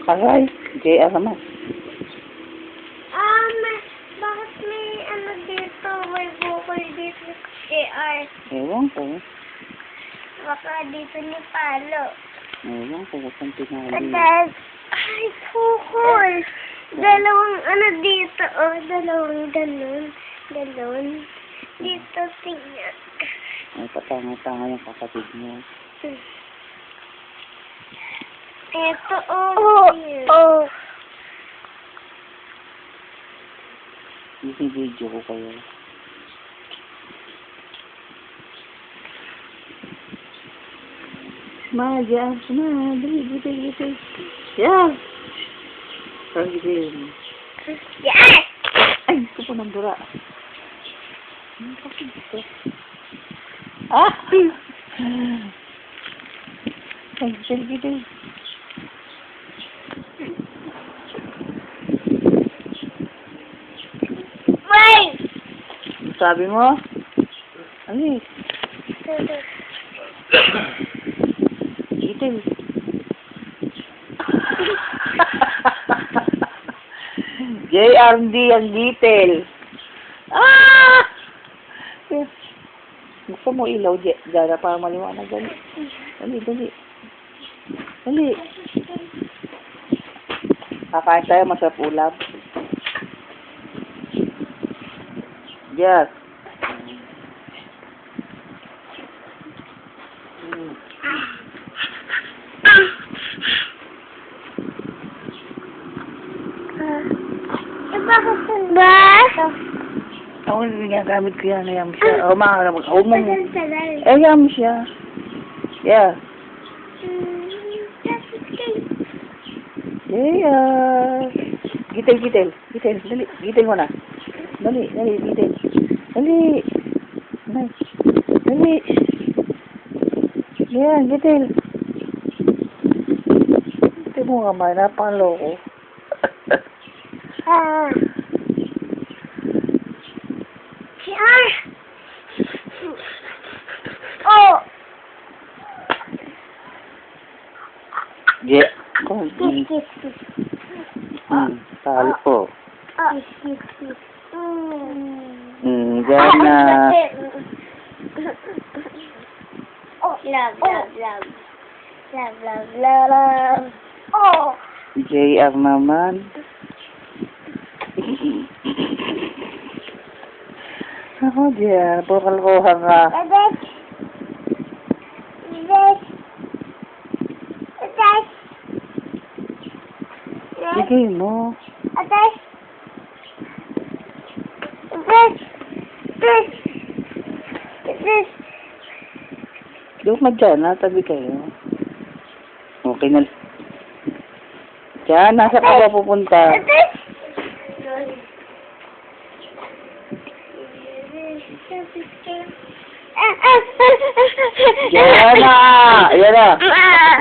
Aray, JR naman. Bakit may ano dito? May bukol dito sa JR. Ewan ko. Baka dito ni Palo. Ewan ko kung pinali. Dad, ay, bukol. Dalawang ano dito. Oh, dalawang ganun. Ganun. Dito, tingnan. Ay, patanga-tanga yung kapatid mo. Ito, oh. Oh. Video ko kayo. Smile, yeah. Smile. Dali. Yeah. Parang gigil mo. Yes! Ay, gusto ko ng dura. Ano kasi gusto? Ah! Ay, gigil. Wait! Sabi mo? Ano Gitil. JRD ang gitil. Ah! Gusto mo ilaw, Jara, para maliwanag. Dali. Kakain tayo, masarap ulam. Yes. Bakit ba? Ako ginagamit ko yan. Ayan mo siya. O, makakamag. Huwag mo mo. Tagal. Ayan mo siya. Yeah. Yeah. Gitil. Dali. Gitil mo na. Dali. Gitil. Dali. Yan, gitil. Gitil mo nga man. Napakaloko. Oh! Yeah. Talo po. Diyan na. Oh, love. Oh! JR naman. Ako diyan. Puro kalkuha ka. Sige mo. Doon ka dyan, tabi kayo. Okay na. Diyan, nasa ka ba pupunta? Diyan na! Ayan na! Na!